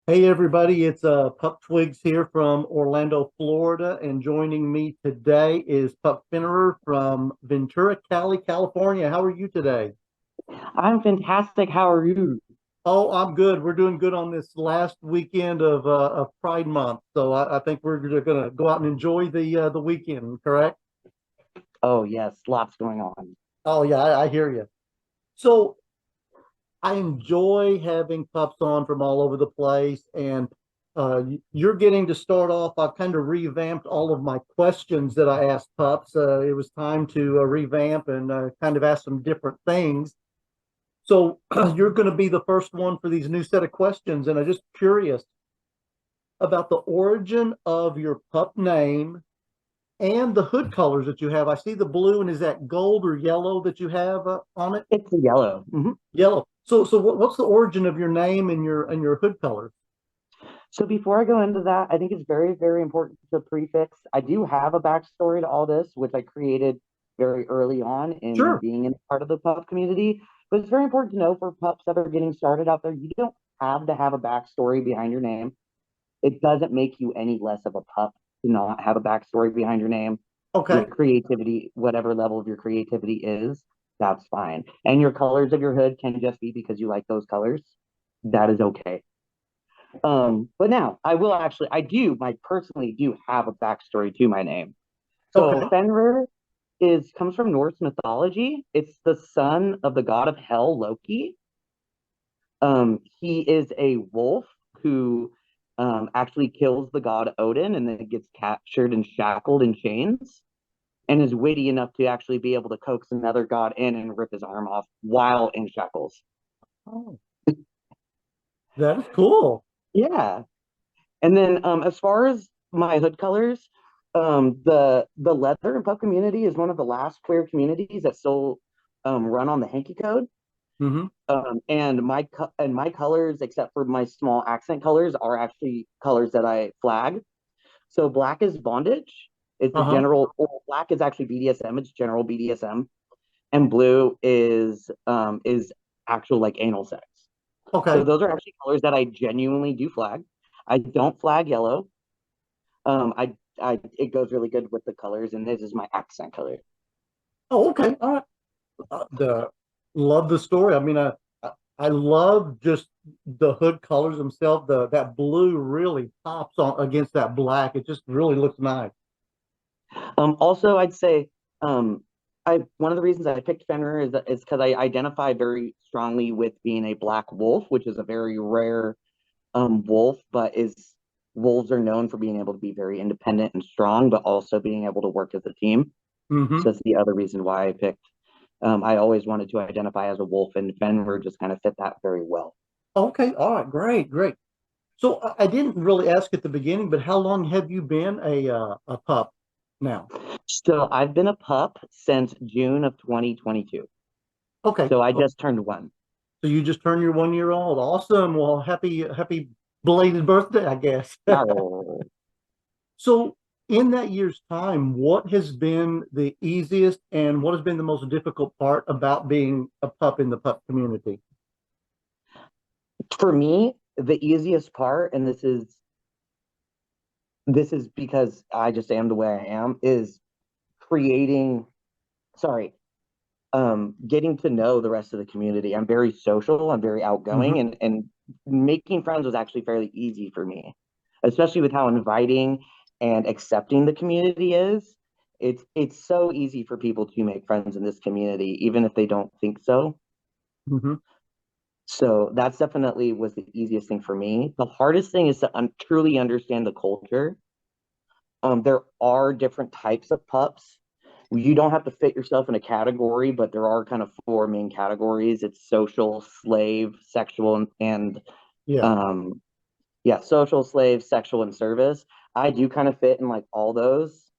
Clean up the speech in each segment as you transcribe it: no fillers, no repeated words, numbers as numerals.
Hey everybody, it's Pup Twigs here from Orlando, Florida, and joining me today is Pup Fenrir from Ventura County, California. How are you today? I'm fantastic. How are you? Oh, I'm good. We're doing good on this last weekend of Pride Month, so I think we're going to go out and enjoy the weekend. Correct? Oh, yes, lots going on. Oh yeah, I hear you. So I enjoy having pups on from all over the place, and you're getting to start off. I've kind of revamped all of my questions that I asked pups. It was time to revamp and kind of ask some different things. So you're going to be the first one for these new set of questions, and I'm just curious about the origin of your pup name and the hood colors that you have. I see the blue, and is that gold or yellow that you have on it? It's yellow. Yellow. So what's the origin of your name and your hood colors? So before I go into that, I think it's very, very important to prefix. I do have a backstory to all this, which I created very early on in Sure. being in part of the pup community. But it's very important to know for pups that are getting started out there, you don't have to have a backstory behind your name. It doesn't make you any less of a pup to not have a backstory behind your name. Your Okay. creativity, whatever level of your creativity is, that's fine. And your colors of your hood can just be because you like those colors. That is okay. But now I personally do have a backstory to my name. So Okay. Fenrir comes from Norse mythology. It's the son of the god of hell, Loki. He is a wolf who actually kills the god Odin and then gets captured and shackled in chains and is witty enough to actually be able to coax another god in and rip his arm off while in shackles. Oh, that is cool. Yeah. And then as far as my hood colors, the leather and pup community is one of the last queer communities that still run on the hanky code. Hmm. And my colors, except for my small accent colors, are actually colors that I flag. So black is bondage. It's the Uh-huh. general, or black is actually BDSM. It's general BDSM, and blue is actual like anal sex. So Okay. those are actually colors that I genuinely do flag. I don't flag yellow. I it goes really good with the colors, and this is my accent color. Oh, okay. All right. The love the story. I love just the hood colors themselves. The that blue really pops on against that black. It just really looks nice. Also, I'd say I one of the reasons I picked Fenrir is because I identify very strongly with being a black wolf, which is a very rare wolf, but is wolves are known for being able to be very independent and strong, but also being able to work as a team. Hmm. So that's the other reason why I picked. I always wanted to identify as a wolf, and Fenrir just kind of fit that very well. Okay. All right. Great. Great. So I didn't really ask at the beginning, but how long have you been a pup now? So I've been a pup since June of 2022. Okay. So I just turned one. So you just turned your 1 year old. Awesome. Well, happy belated birthday, I guess. Oh. So in that year's time, what has been the easiest and what has been the most difficult part about being a pup in the pup community? For me, the easiest part, and this is because I just am the way I am, is creating, sorry, getting to know the rest of the community. I'm very social, I'm very outgoing, Hmm. and making friends was actually fairly easy for me, especially with how inviting and accepting the community is. It's so easy for people to make friends in this community, even if they don't think so. Hmm. So that's definitely was the easiest thing for me. The hardest thing is to truly understand the culture. There are different types of pups. You don't have to fit yourself in a category, but there are kind of four main categories. It's social, slave, sexual, and Yeah. um, yeah, social, slave, sexual, and service. I do kind of fit in like all those,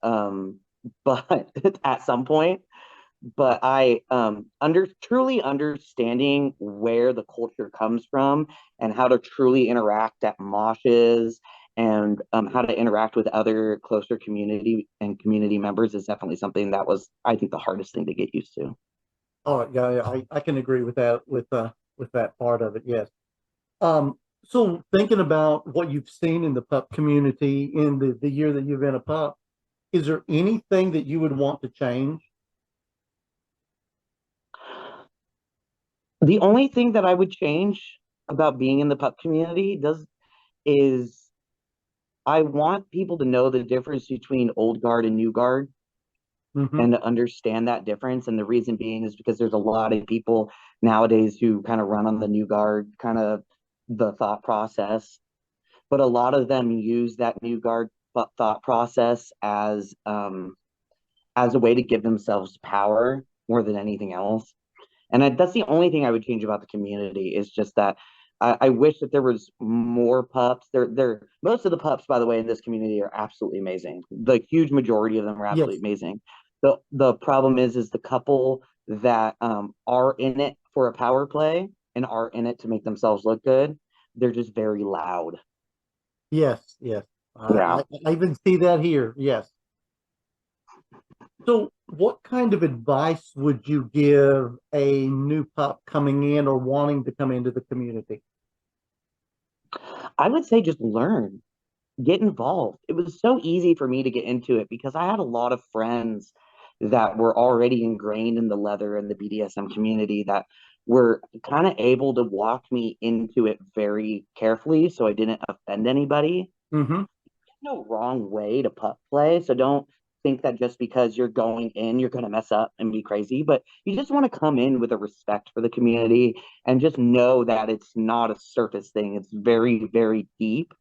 um, but at some point, but I under truly understanding where the culture comes from and how to truly interact at moshes and how to interact with other closer community and community members is definitely something that was I think the hardest thing to get used to. Oh, yeah, yeah, I can agree with that with that part of it. Yes. So thinking about what you've seen in the pup community in the year that you've been a pup, is there anything that you would want to change? The only thing that I would change about being in the pup community does is I want people to know the difference between old guard and new guard Hmm. and to understand that difference. And the reason being is because there's a lot of people nowadays who kind of run on the new guard, kind of the thought process, but a lot of them use that new guard thought process as a way to give themselves power more than anything else. And that's the only thing I would change about the community is just that I wish that there was more pups. Most of the pups, by the way, in this community are absolutely amazing. The huge majority of them are absolutely Yes. amazing. The problem is the couple that are in it for a power play and are in it to make themselves look good. They're just very loud. Yes. Yes. Yeah. I even see that here. Yes. So what kind of advice would you give a new pup coming in or wanting to come into the community? I would say just learn, get involved. It was so easy for me to get into it because I had a lot of friends that were already ingrained in the leather and the BDSM community that were kind of able to walk me into it very carefully so I didn't offend anybody. Hmm. No wrong way to putt play. So don't think that just because you're going in, you're going to mess up and be crazy. But you just want to come in with a respect for the community and just know that it's not a surface thing. It's very, very deep.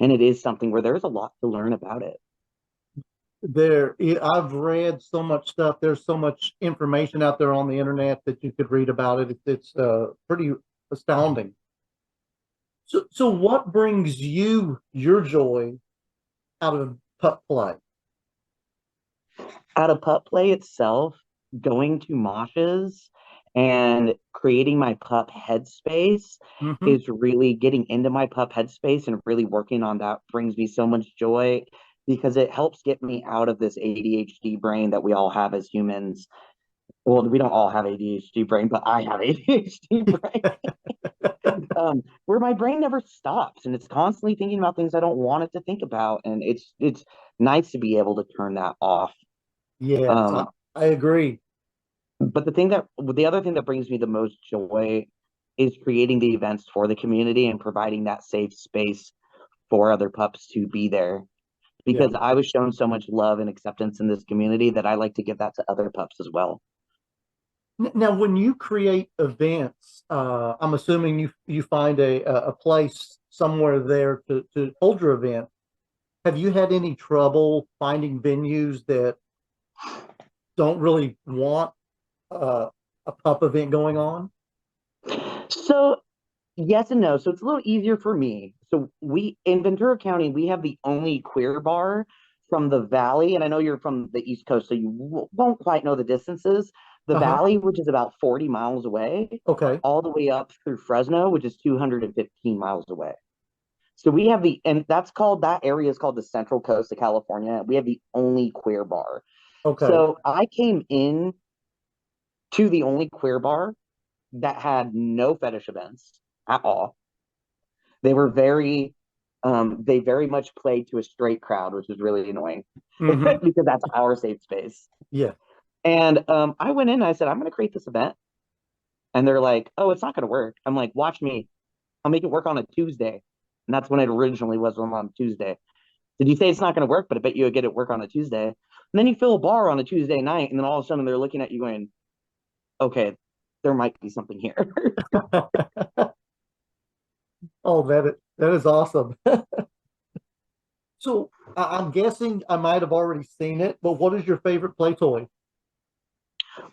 And it is something where there's a lot to learn about it. I've read so much stuff. There's so much information out there on the internet that you could read about it. It's pretty astounding. So what brings you your joy out of pup play? Out of pup play itself, going to moshes and creating my pup headspace Hmm. is really getting into my pup headspace and really working on that brings me so much joy because it helps get me out of this ADHD brain that we all have as humans. Well, we don't all have ADHD brain, but I have ADHD brain, where my brain never stops and it's constantly thinking about things I don't want it to think about, and it's nice to be able to turn that off. Yes, Um, I agree. but the other thing that brings me the most joy is creating the events for the community and providing that safe space for other pups to be there Yeah. because I was shown so much love and acceptance in this community that I like to give that to other pups as well. Now, when you create events, I'm assuming you find a place somewhere there to hold your event. Have you had any trouble finding venues that don't really want uh, a pup event going on? So yes and no. So it's a little easier for me. So we in Ventura County, we have the only queer bar from the valley, and I know you're from the East Coast, so you won't quite know the distances. The Uh-huh. valley, which is about 40 miles away, Okay. all the way up through Fresno, which is 215 miles away. So we have and that area is called the Central Coast of California. We have the only queer bar. Okay. So I came in to the only queer bar that had no fetish events at all. They were they very much played to a straight crowd, which is really annoying Hmm. because that's our safe space. Yeah. And I went in and I said, I'm going to create this event. And they're like, oh, it's not going to work. I'm like, watch me. I'll make it work on a Tuesday. And that's when it originally was on Tuesday. Did you say it's not going to work? But I bet you get it work on a Tuesday. And then you fill a bar on a Tuesday night. And then all of a sudden they're looking at you going, okay, there might be something here. Oh, that is awesome. So I'm guessing I might have already seen it, but what is your favorite play toy?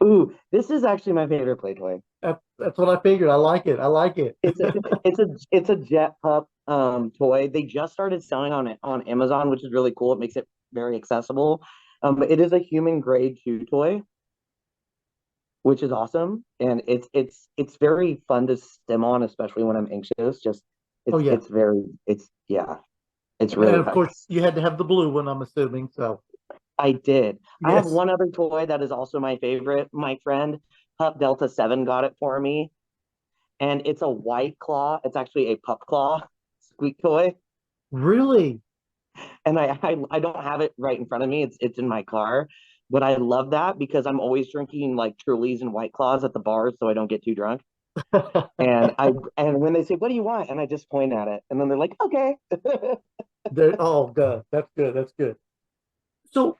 Ooh, this is actually my favorite play toy. That's what I figured. I like it. I like it. It's a jet pup toy. They just started selling on it on Amazon, which is really cool. It makes it very accessible. But it is a human grade chew toy, which is awesome, and it's very fun to stim on, especially when I'm anxious. Just Oh yeah. it's yeah, it's And really of course nice. you had to have the blue one, I'm assuming. So I did. I have yes. one other toy that is also my favorite. My friend Pup Delta 7 got it for me, and it's a white claw. It's actually a pup claw. squeak toy. Really? And I don't have it right in front of me. It's in my car. But I love that because I'm always drinking like Trulies and White Claws at the bars so I don't get too drunk. And when they say, "What do you want?" and I just point at it, and then they're like, "Okay." Oh, good. That's good. That's good. So,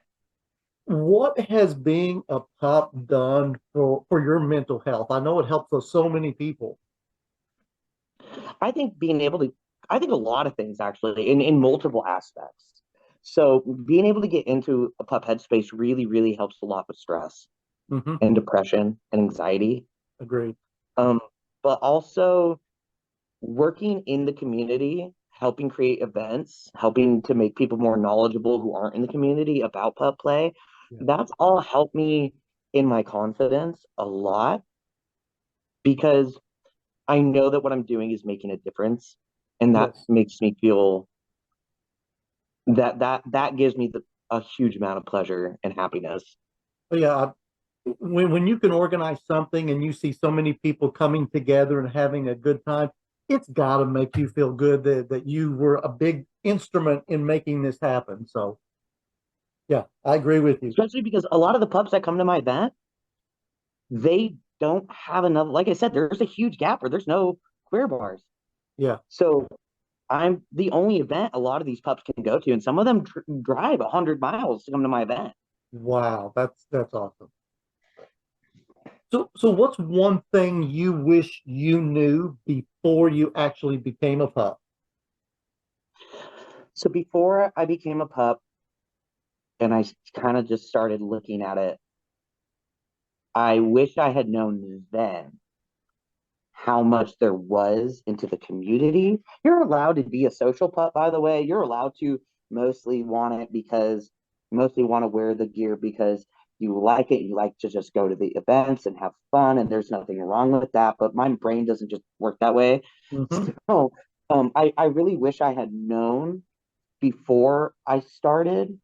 what has being a pup done for your mental health? I know it helps so many people. I think being able to, I think a lot of things actually in multiple aspects. So being able to get into a pup headspace really, really helps a lot with stress Hmm. and depression and anxiety. Agreed. Um, but also working in the community, helping create events, helping to make people more knowledgeable who aren't in the community about pup play. Yeah. That's all helped me in my confidence a lot because I know that what I'm doing is making a difference, and that Yes. makes me feel that gives me a huge amount of pleasure and happiness. But yeah. When you can organize something and you see so many people coming together and having a good time, it's got to make you feel good that you were a big instrument in making this happen. So yeah, I agree with you. Especially because a lot of the pups that come to my event, they don't have enough. Like I said, there's a huge gap where there's no queer bars. Yeah. So I'm the only event a lot of these pups can go to, and some of them drive 100 miles to come to my event. Wow, that's awesome. So what's one thing you wish you knew before you actually became a pup? So before I became a pup and I kind of just started looking at it, I wish I had known then how much there was into the community. You're allowed to be a social pup, by the way. You're allowed to mostly want it because mostly want to wear the gear because you like it. You like to just go to the events and have fun, and there's nothing wrong with that. But my brain doesn't just work that way. Hmm. So I really wish I had known before I started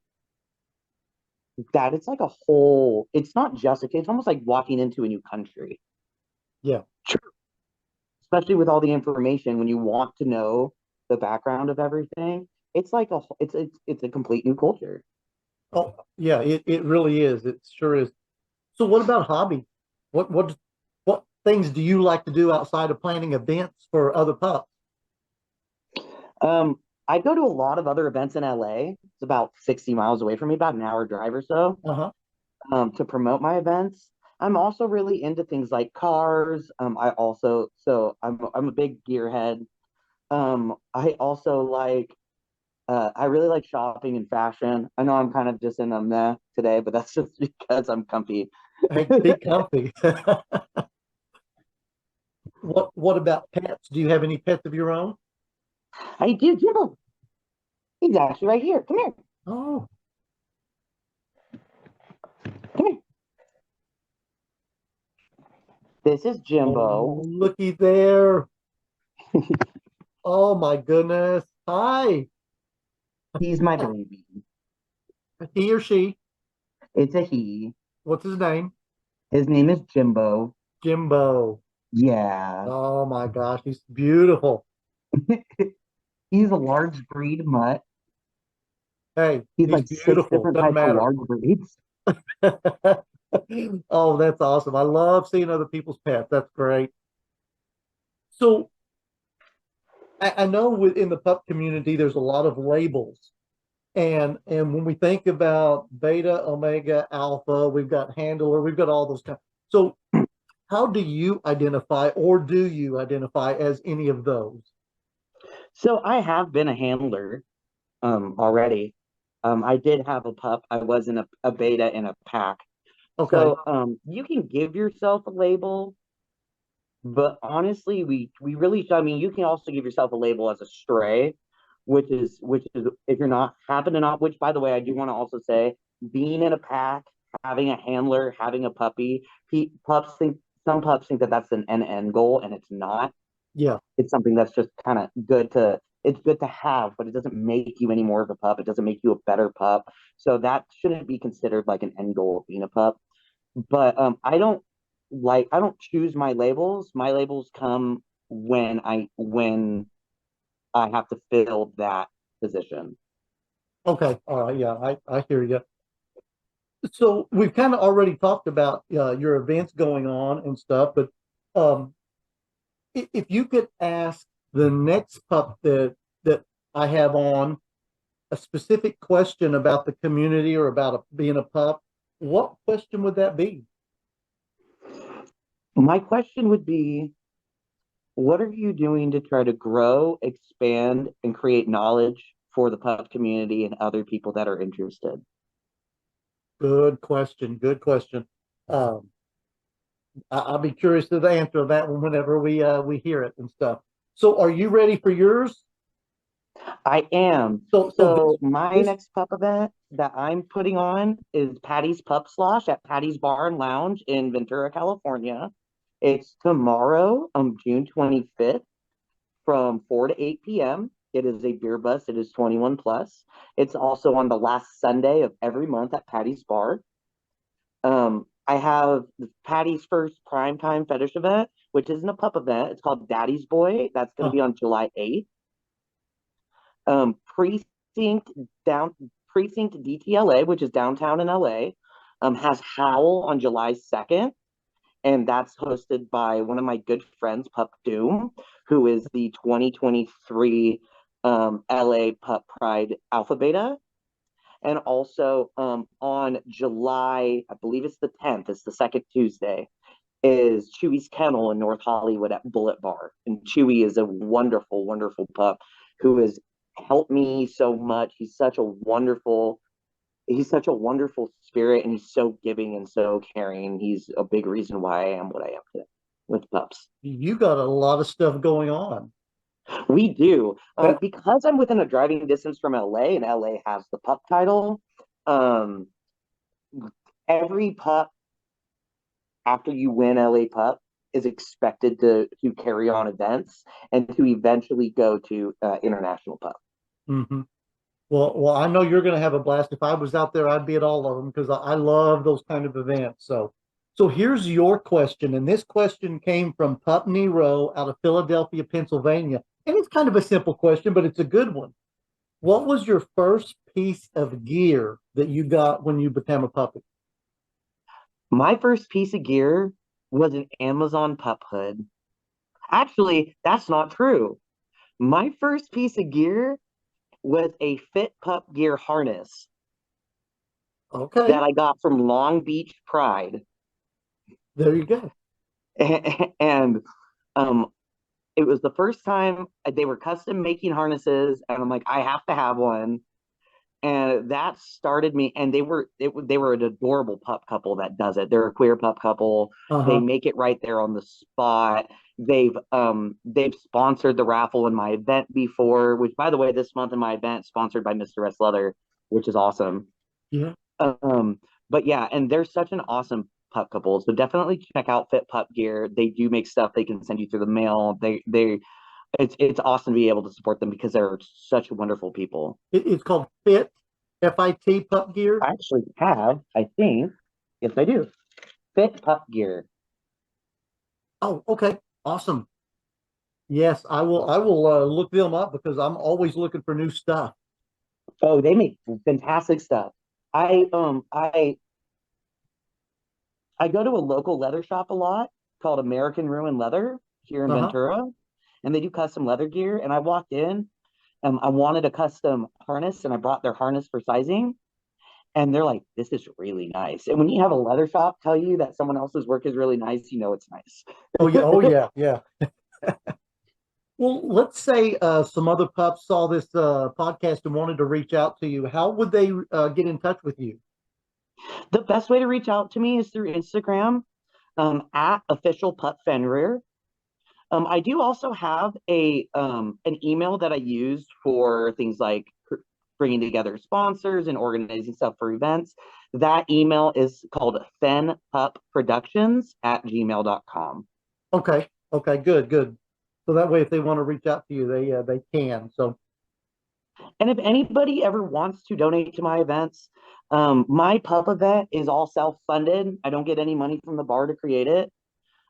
that it's like a whole, it's not just a kid, it's almost like walking into a new country, Yeah. especially with all the information when you want to know the background of everything. It's like it's a complete new culture. Oh, yeah, it really is. It sure is. So what about hobby? What things do you like to do outside of planning events for other pups? Um, I go to a lot of other events in LA. It's about 60 miles away from me, about an hour drive or so, Uh-huh. to promote my events. I'm also really into things like cars. I'm a big gearhead. I also like I really like shopping and fashion. I know I'm kind of just in a meh today, but that's just because I'm comfy. Hey, be comfy. What about pets? Do you have any pets of your own? I do, Jimbo. He's actually right here. Come here. Oh, Come here. This is oh, Jimbo. looky there. Oh my goodness. Hi. He's my baby. He or she. It's a he. What's his name? His name is Jimbo. Jimbo. Yeah. Oh my gosh, he's beautiful. He's a large breed mutt. Hey, He's he's like six beautiful. different Doesn't types of matter. large breeds. Oh, that's awesome. I love seeing other people's pets. That's great. So I know within the pup community, there's a lot of labels. And when we think about beta, omega, alpha, we've got handler, we've got all those kinds. So how do you identify or do you identify as any of those? So I have been a handler already. I did have a pup. I was in a beta in a pack. Okay. So you can give yourself a label, but honestly, we really I mean, you can also give yourself a label as a stray, which is if you're not happen to not. Which, by the way, I do want to also say, being in a pack, having a handler, having a puppy, pups think some pups think that that's an end goal, and it's not. Yeah. It's something that's just kind of good to. It's good to have, but it doesn't make you any more of a pup. It doesn't make you a better pup. So that shouldn't be considered like an end goal of being a pup. But I don't choose my labels. My labels come when I have to fill that position. Okay. All right. Yeah, I hear you. So we've kind of already talked about your events going on and stuff, but um, if you could ask the next pup that I have on a specific question about the community or about being a pup, what question would that be? My question would be, what are you doing to try to grow, expand, and create knowledge for the pup community and other people that are interested? Good question. Good question. Um, I'll be curious to the answer of that one whenever we hear it and stuff. So, are you ready for yours? I am. So So my this next pup event that I'm putting on is Patty's Pup Slosh at Patty's Bar and Lounge in Ventura, California. It's tomorrow, June 25th from 4 to 8 p.m. It is a beer bus. It is 21 plus. It's also on the last Sunday of every month at Patty's Bar. I have Patty's first primetime fetish event, which isn't a pup event. It's called Daddy's Boy. That's going to uh, be on July 8th. Precinct down Precinct DTLA, which is downtown in LA, has Howl on July 2nd, and that's hosted by one of my good friends, Pup Doom, who is the 2023 LA Pup Pride Alpha Beta. And also on July, I believe it's the 10th, it's the second Tuesday, is Chewy's Kennel in North Hollywood at Bullet Bar. And Chewy is a wonderful, wonderful pup who has helped me so much. He's such a wonderful spirit, and he's so giving and so caring. He's a big reason why I am what I am today with pups. you got a lot of stuff going on. We do. That Because I'm within a driving distance from LA and LA has the pup title. Um, every pup after you win LA Pup is expected to carry on events and to eventually go to international pup. hmm well, I know you're going to have a blast. If I was out there, I'd be at all of them because I love those kind of events. So here's your question, and this question came from Pup Nero out of Philadelphia, Pennsylvania, and it's kind of a simple question, but it's a good one. What was your first piece of gear that you got when you became a puppy? My first piece of gear was an Amazon pup hood. Actually, that's not true. My first piece of gear was a Fit Pup Gear harness Okay, that I got from Long Beach Pride. there you go. And um, it was the first time they were custom making harnesses, and I'm like, I have to have one. And that started me. And they were an adorable pup couple that does it. They're a queer pup couple. They Uh-huh. make it right there on the spot. They've sponsored the raffle in my event before, which by the way, this month in my event sponsored by Mr. S Leather, which is awesome. Yeah. Um, but yeah, and they're such an awesome pup couple. So definitely check out Fit Pup Gear. They do make stuff they can send you through the mail. It's awesome to be able to support them because they're such wonderful people. It's called Fit, FIT Pup Gear. I actually have, I think, yes, I do. Fit Pup Gear. Oh, okay. Awesome. Yes, I will look them up because I'm always looking for new stuff. Oh, they make fantastic stuff. I um I I go to a local leather shop a lot called American Ruin Leather here in Uh-huh. Ventura, and they do custom leather gear. And I walked in, I wanted a custom harness, and I brought their harness for sizing. And they're like, "This is really nice." And when you have a leather shop tell you that someone else's work is really nice, you know it's nice. Oh yeah, oh yeah, yeah. Well, let's say some other pups saw this podcast and wanted to reach out to you. How would they get in touch with you? The best way to reach out to me is through Instagram, at official Pup Fenrir. I do also have a an email that I use for things like bringing together sponsors and organizing stuff for events. That email is called fenpupproductions at gmail.com. Okay, okay, good, good. So that way, if they want to reach out to you, they can. So And if anybody ever wants to donate to my events, my pup event is all self-funded. I don't get any money from the bar to create it.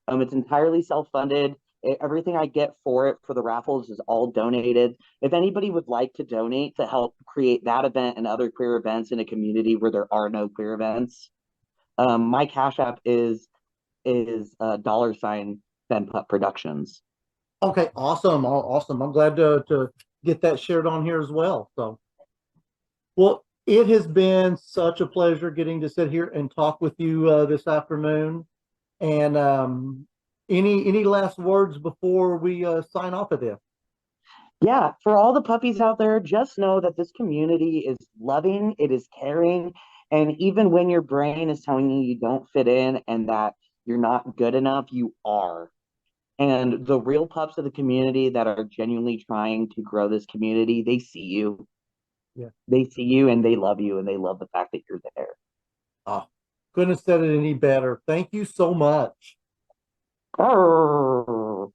It's entirely self-funded. Everything I get for it for the raffles is all donated. If anybody would like to donate to help create that event and other queer events in a community where there are no queer events, my Cash App is $ Ben Pup Productions. Okay, awesome, awesome. I'm glad to get that shared on here as well. So, well, it has been such a pleasure getting to sit here and talk with you this afternoon. And any last words before we sign off of this? Yeah, for all the puppies out there, just know that this community is loving, it is caring, and even when your brain is telling you you don't fit in and that you're not good enough, you are. And the real pups of the community that are genuinely trying to grow this community, they see you. Yeah. They see you and they love you and they love the fact that you're there. Oh, couldn't have said it any better. Thank you so much. Arr.